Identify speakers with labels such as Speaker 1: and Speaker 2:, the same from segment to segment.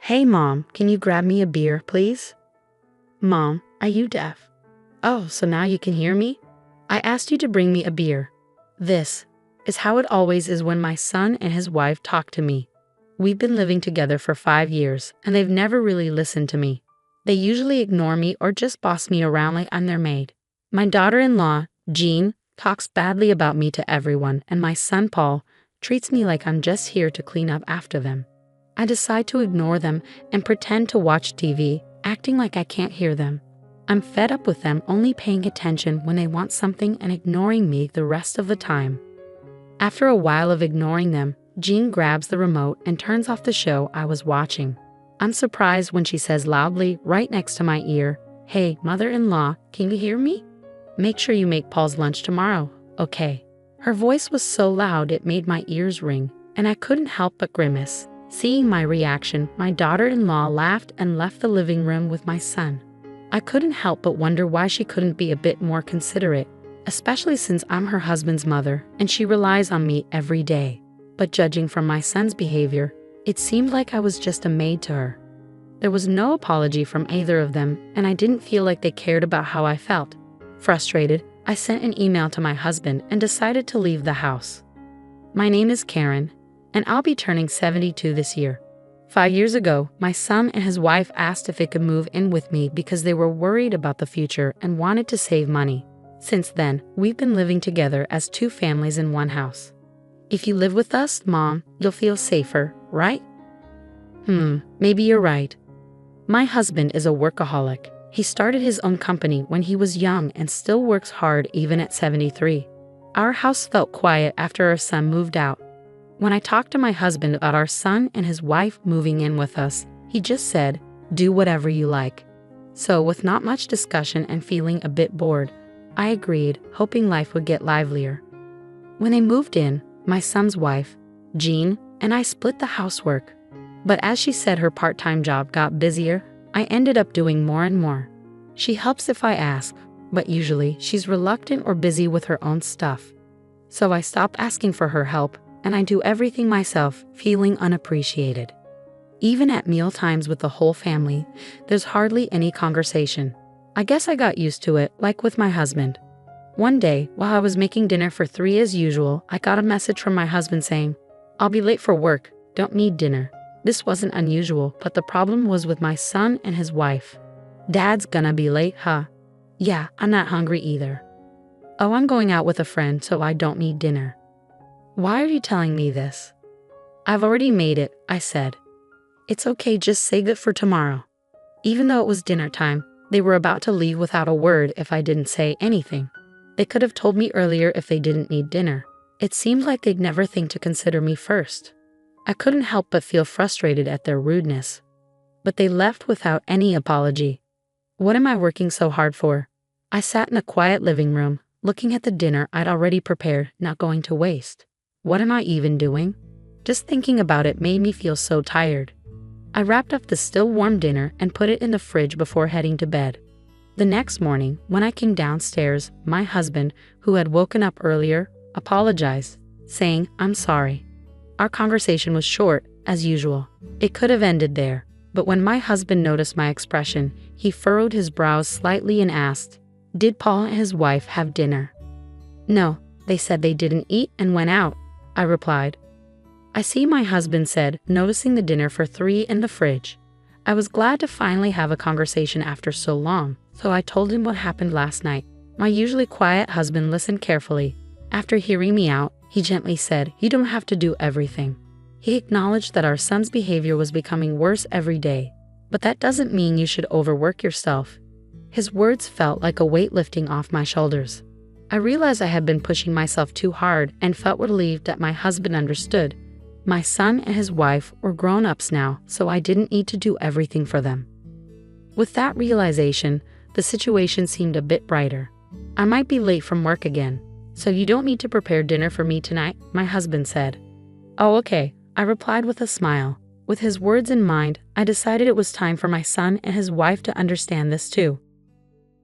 Speaker 1: Hey Mom, can you grab me a beer, please? Mom, are you deaf? Oh, so now you can hear me? I asked you to bring me a beer. This is how it always is when my son and his wife talk to me. We've been living together for 5 years, and they've never really listened to me. They usually ignore me or just boss me around like I'm their maid. My daughter-in-law, Jean, talks badly about me to everyone, and my son Paul treats me like I'm just here to clean up after them. I decide to ignore them and pretend to watch TV, acting like I can't hear them. I'm fed up with them only paying attention when they want something and ignoring me the rest of the time. After a while of ignoring them, Jean grabs the remote and turns off the show I was watching. I'm surprised when she says loudly, right next to my ear, "Hey, mother-in-law, can you hear me? Make sure you make Paul's lunch tomorrow, okay?" Her voice was so loud it made my ears ring, and I couldn't help but grimace. Seeing my reaction, my daughter-in-law laughed and left the living room with my son. I couldn't help but wonder why she couldn't be a bit more considerate, especially since I'm her husband's mother and she relies on me every day. But judging from my son's behavior, it seemed like I was just a maid to her. There was no apology from either of them, and I didn't feel like they cared about how I felt. Frustrated, I sent an email to my husband and decided to leave the house. My name is Karen, and I'll be turning 72 this year. 5 years ago, my son and his wife asked if they could move in with me because they were worried about the future and wanted to save money. Since then, we've been living together as 2 families in one house. If you live with us, Mom, you'll feel safer, right? Maybe you're right. My husband is a workaholic. He started his own company when he was young and still works hard even at 73. Our house felt quiet after our son moved out. When I talked to my husband about our son and his wife moving in with us, he just said, "Do whatever you like." So with not much discussion and feeling a bit bored, I agreed, hoping life would get livelier. When they moved in, my son's wife, Jean, and I split the housework. But as she said her part-time job got busier, I ended up doing more and more. She helps if I ask, but usually she's reluctant or busy with her own stuff. So I stopped asking for her help, and I do everything myself, feeling unappreciated. Even at meal times with the whole family, there's hardly any conversation. I guess I got used to it, like with my husband. One day, while I was making dinner for 3 as usual, I got a message from my husband saying, "I'll be late for work, don't need dinner." This wasn't unusual, but the problem was with my son and his wife. "Dad's gonna be late, huh?" "Yeah, I'm not hungry either." "Oh, I'm going out with a friend, so I don't need dinner." "Why are you telling me this?" "I've already made it," I said. "It's okay, just save it for tomorrow." Even though it was dinner time, they were about to leave without a word if I didn't say anything. They could have told me earlier if they didn't need dinner. It seemed like they'd never think to consider me first. I couldn't help but feel frustrated at their rudeness. But they left without any apology. What am I working so hard for? I sat in a quiet living room, looking at the dinner I'd already prepared, not going to waste. What am I even doing? Just thinking about it made me feel so tired. I wrapped up the still warm dinner and put it in the fridge before heading to bed. The next morning, when I came downstairs, my husband, who had woken up earlier, apologized, saying, "I'm sorry." Our conversation was short, as usual. It could have ended there, but when my husband noticed my expression, he furrowed his brows slightly and asked, "Did Paul and his wife have dinner?" "No, they said they didn't eat and went out," I replied. "I see," my husband said, noticing the dinner for 3 in the fridge. I was glad to finally have a conversation after so long, so I told him what happened last night. My usually quiet husband listened carefully. After hearing me out, he gently said, "You don't have to do everything." He acknowledged that our son's behavior was becoming worse every day, but that doesn't mean you should overwork yourself. His words felt like a weight lifting off my shoulders. I realized I had been pushing myself too hard and felt relieved that my husband understood. My son and his wife were grown-ups now, so I didn't need to do everything for them. With that realization, the situation seemed a bit brighter. I might be late from work again, so you don't need to prepare dinner for me tonight, my husband said. "Oh, okay," I replied with a smile. With his words in mind, I decided it was time for my son and his wife to understand this too.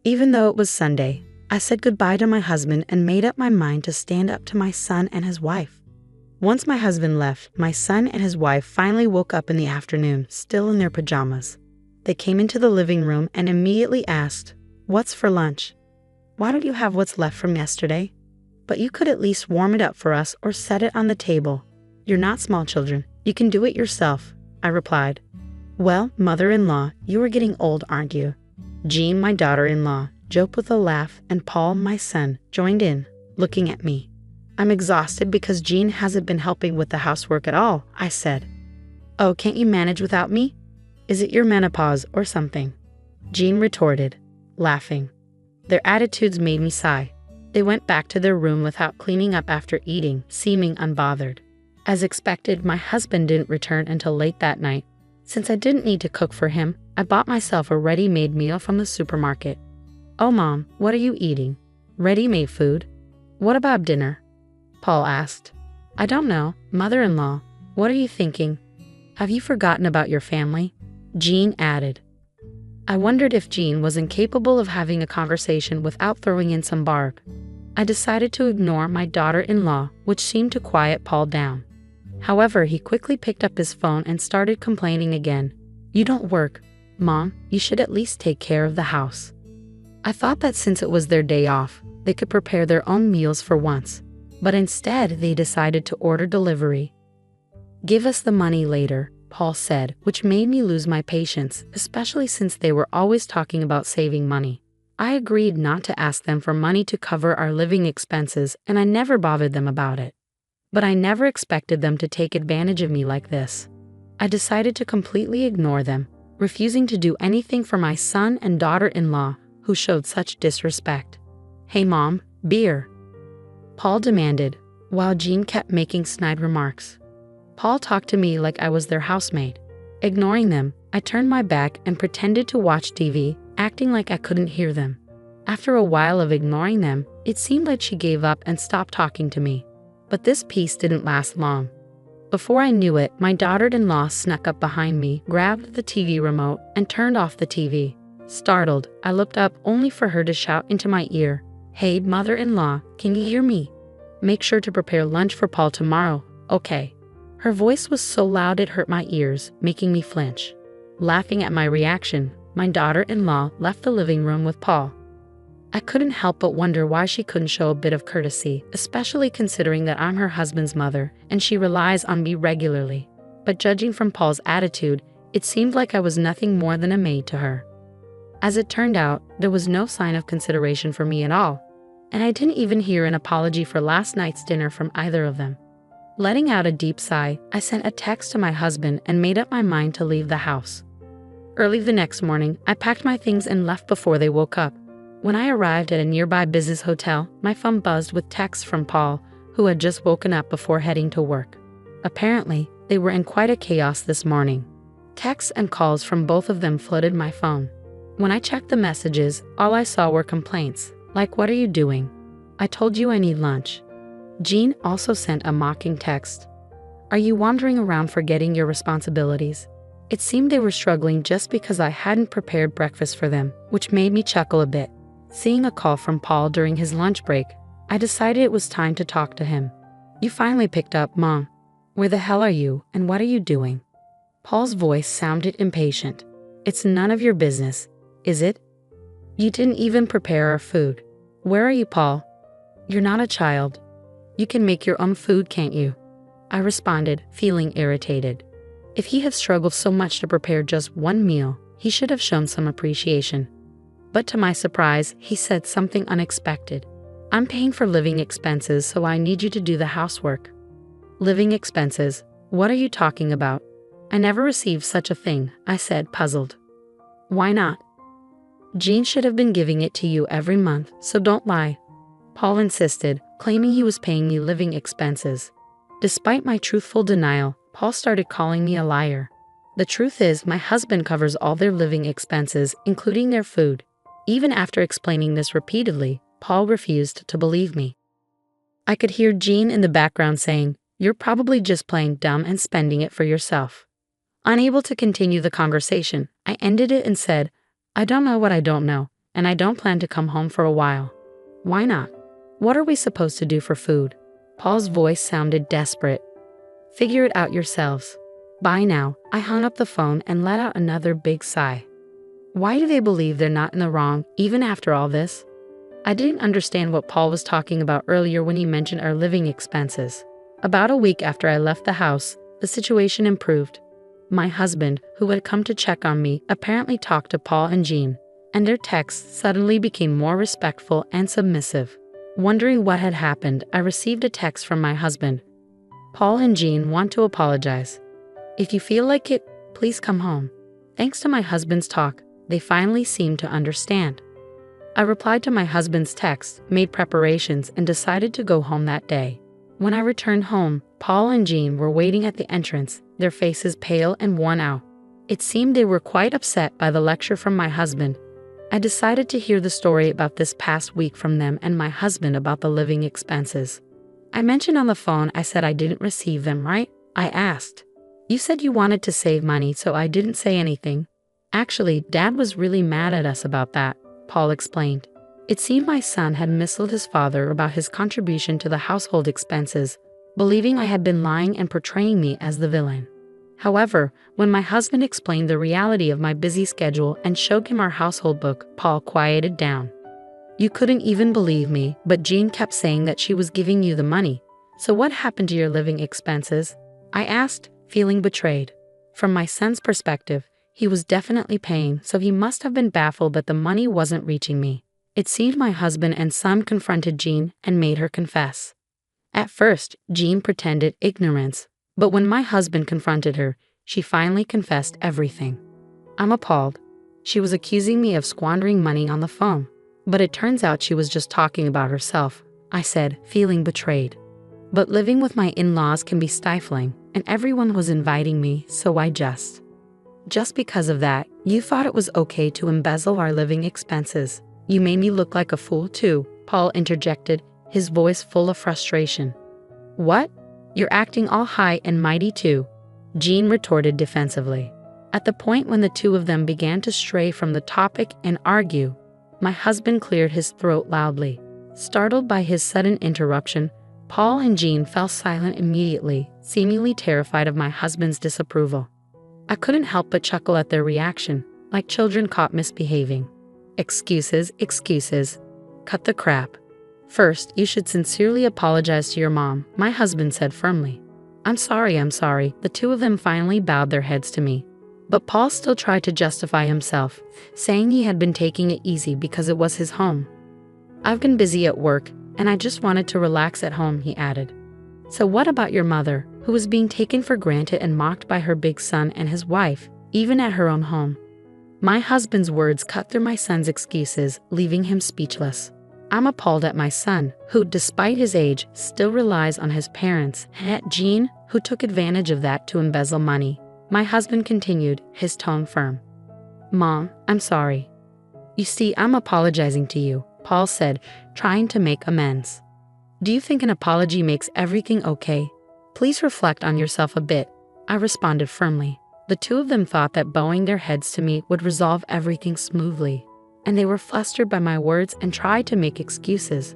Speaker 1: Even though it was Sunday, I said goodbye to my husband and made up my mind to stand up to my son and his wife. Once my husband left, my son and his wife finally woke up in the afternoon, still in their pajamas. They came into the living room and immediately asked, "What's for lunch? Why don't you have what's left from yesterday? But you could at least warm it up for us or set it on the table. You're not small children. You can do it yourself," I replied. "Well, mother-in-law, you are getting old, aren't you?" Jean, my daughter-in-law, joked with a laugh, and Paul, my son, joined in, looking at me. "I'm exhausted because Jean hasn't been helping with the housework at all," I said. "Oh, can't you manage without me? Is it your menopause or something?" Jean retorted, laughing. Their attitudes made me sigh. They went back to their room without cleaning up after eating, seeming unbothered. As expected, my husband didn't return until late that night. Since I didn't need to cook for him, I bought myself a ready-made meal from the supermarket. "Oh, Mom, what are you eating? Ready-made food? What about dinner?" Paul asked. "I don't know, mother-in-law. What are you thinking? Have you forgotten about your family?" Jean added. I wondered if Jean was incapable of having a conversation without throwing in some barb. I decided to ignore my daughter-in-law, which seemed to quiet Paul down. However, he quickly picked up his phone and started complaining again. "You don't work. Mom, you should at least take care of the house." I thought that since it was their day off, they could prepare their own meals for once. But instead, they decided to order delivery. "Give us the money later," Paul said, which made me lose my patience, especially since they were always talking about saving money. I agreed not to ask them for money to cover our living expenses, and I never bothered them about it. But I never expected them to take advantage of me like this. I decided to completely ignore them, refusing to do anything for my son and daughter-in-law, who showed such disrespect. "Hey Mom, beer," Paul demanded, while Jean kept making snide remarks. Paul talked to me like I was their housemaid. Ignoring them, I turned my back and pretended to watch TV, acting like I couldn't hear them. After a while of ignoring them, it seemed like she gave up and stopped talking to me. But this peace didn't last long. Before I knew it, my daughter-in-law snuck up behind me, grabbed the TV remote, and turned off the TV. Startled, I looked up only for her to shout into my ear, "Hey, mother-in-law, can you hear me? Make sure to prepare lunch for Paul tomorrow, okay?" Her voice was so loud it hurt my ears, making me flinch. Laughing at my reaction, my daughter-in-law left the living room with Paul. I couldn't help but wonder why she couldn't show a bit of courtesy, especially considering that I'm her husband's mother and she relies on me regularly. But judging from Paul's attitude, it seemed like I was nothing more than a maid to her. As it turned out, there was no sign of consideration for me at all, and I didn't even hear an apology for last night's dinner from either of them. Letting out a deep sigh, I sent a text to my husband and made up my mind to leave the house. Early the next morning, I packed my things and left before they woke up. When I arrived at a nearby business hotel, my phone buzzed with texts from Paul, who had just woken up before heading to work. Apparently, they were in quite a chaos this morning. Texts and calls from both of them flooded my phone. When I checked the messages, all I saw were complaints, like, "What are you doing? I told you I need lunch." Jean also sent a mocking text. "Are you wandering around forgetting your responsibilities?" It seemed they were struggling just because I hadn't prepared breakfast for them, which made me chuckle a bit. Seeing a call from Paul during his lunch break, I decided it was time to talk to him. "You finally picked up, Mom. Where the hell are you, and what are you doing?" Paul's voice sounded impatient. "It's none of your business, is it? You didn't even prepare our food. Where are you, Paul? You're not a child. You can make your own food, can't you?" I responded, feeling irritated. If he had struggled so much to prepare just one meal, he should have shown some appreciation. But to my surprise, he said something unexpected. "I'm paying for living expenses, so I need you to do the housework." "Living expenses? What are you talking about? I never received such a thing," I said, puzzled. "Why not? Jean should have been giving it to you every month, so don't lie." Paul insisted, claiming he was paying me living expenses. Despite my truthful denial, Paul started calling me a liar. The truth is, my husband covers all their living expenses, including their food. Even after explaining this repeatedly, Paul refused to believe me. I could hear Jean in the background saying, "You're probably just playing dumb and spending it for yourself." Unable to continue the conversation, I ended it and said, "I don't know what I don't know, and I don't plan to come home for a while." "Why not? What are we supposed to do for food?" Paul's voice sounded desperate, Figure it out yourselves. Bye now." I hung up the phone and let out another big sigh. Why do they believe they're not in the wrong, even after all this? I didn't understand what Paul was talking about earlier when he mentioned our living expenses. About a week after I left the house, the situation improved. My husband, who had come to check on me, apparently talked to Paul and Jean, and their texts suddenly became more respectful and submissive. Wondering what had happened, I received a text from my husband. "Paul and Jean want to apologize. If you feel like it, please come home." Thanks to my husband's talk, they finally seemed to understand. I replied to my husband's text, made preparations, and decided to go home that day. When I returned home, Paul and Jean were waiting at the entrance, their faces pale and worn out. It seemed they were quite upset by the lecture from my husband. I decided to hear the story about this past week from them and my husband about the living expenses. I mentioned on the phone I said I didn't receive them, right? I asked. "You said you wanted to save money, so I didn't say anything." "Actually, Dad was really mad at us about that," Paul explained. It seemed my son had misled his father about his contribution to the household expenses, believing I had been lying and portraying me as the villain. However, when my husband explained the reality of my busy schedule and showed him our household book, Paul quieted down. "You couldn't even believe me, but Jean kept saying that she was giving you the money. So what happened to your living expenses?" I asked, feeling betrayed. From my son's perspective, he was definitely paying, so he must have been baffled that the money wasn't reaching me. It seemed my husband and son confronted Jean and made her confess. At first, Jean pretended ignorance, but when my husband confronted her, she finally confessed everything. I'm appalled. She was accusing me of squandering money on the phone, but it turns out she was just talking about herself, I said, feeling betrayed. But living with my in-laws can be stifling, and everyone was inviting me, so I just because of that, you thought it was okay to embezzle our living expenses. You made me look like a fool too, Paul interjected, his voice full of frustration. What? You're acting all high and mighty too, Jean retorted defensively. At the point when the two of them began to stray from the topic and argue, my husband cleared his throat loudly. Startled by his sudden interruption, Paul and Jean fell silent immediately, seemingly terrified of my husband's disapproval. I couldn't help but chuckle at their reaction, like children caught misbehaving. Excuses, excuses. Cut the crap. First, you should sincerely apologize to your mom, my husband said firmly. I'm sorry. The two of them finally bowed their heads to me. But Paul still tried to justify himself, saying he had been taking it easy because it was his home. I've been busy at work, and I just wanted to relax at home, he added. So what about your mother, who was being taken for granted and mocked by her big son and his wife, even at her own home? My husband's words cut through my son's excuses, leaving him speechless. I'm appalled at my son, who, despite his age, still relies on his parents, and at Jean, who took advantage of that to embezzle money. My husband continued, his tone firm. Mom, I'm sorry. You see, I'm apologizing to you, Paul said, trying to make amends. Do you think an apology makes everything okay? Please reflect on yourself a bit, I responded firmly. The two of them thought that bowing their heads to me would resolve everything smoothly, and they were flustered by my words and tried to make excuses.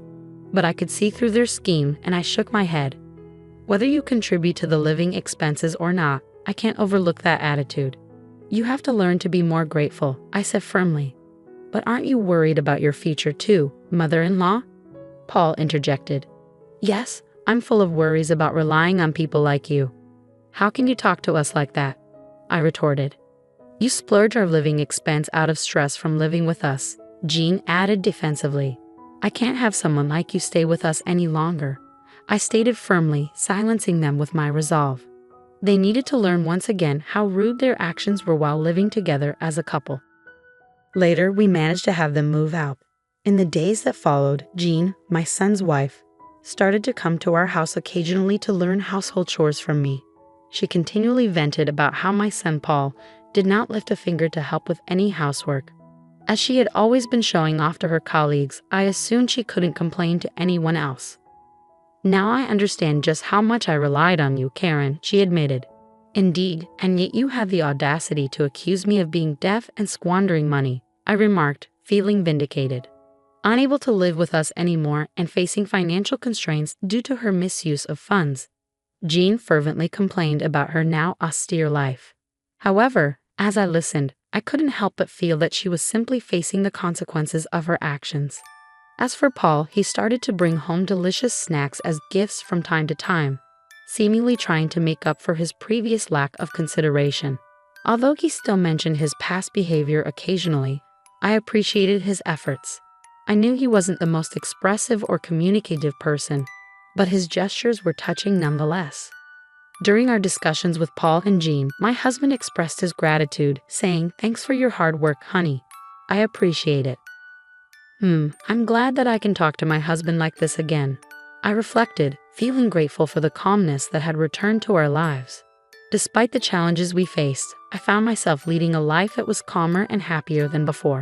Speaker 1: But I could see through their scheme, and I shook my head. Whether you contribute to the living expenses or not, I can't overlook that attitude. You have to learn to be more grateful, I said firmly. But aren't you worried about your future too, mother-in-law? Paul interjected. Yes, I'm full of worries about relying on people like you. How can you talk to us like that? I retorted. You splurge our living expense out of stress from living with us, Jean added defensively. I can't have someone like you stay with us any longer, I stated firmly, silencing them with my resolve. They needed to learn once again how rude their actions were while living together as a couple. Later, we managed to have them move out. In the days that followed, Jean, my son's wife, started to come to our house occasionally to learn household chores from me. She continually vented about how my son Paul did not lift a finger to help with any housework. As she had always been showing off to her colleagues, I assumed she couldn't complain to anyone else. Now I understand just how much I relied on you, Karen, she admitted. Indeed, and yet you had the audacity to accuse me of being deaf and squandering money, I remarked, feeling vindicated. Unable to live with us anymore and facing financial constraints due to her misuse of funds, Jean fervently complained about her now austere life. However, as I listened, I couldn't help but feel that she was simply facing the consequences of her actions. As for Paul, he started to bring home delicious snacks as gifts from time to time, seemingly trying to make up for his previous lack of consideration. Although he still mentioned his past behavior occasionally, I appreciated his efforts. I knew he wasn't the most expressive or communicative person, but his gestures were touching nonetheless. During our discussions with Paul and Jean, my husband expressed his gratitude, saying, "Thanks for your hard work, honey. I appreciate it." I'm glad that I can talk to my husband like this again. I reflected, feeling grateful for the calmness that had returned to our lives. Despite the challenges we faced, I found myself leading a life that was calmer and happier than before.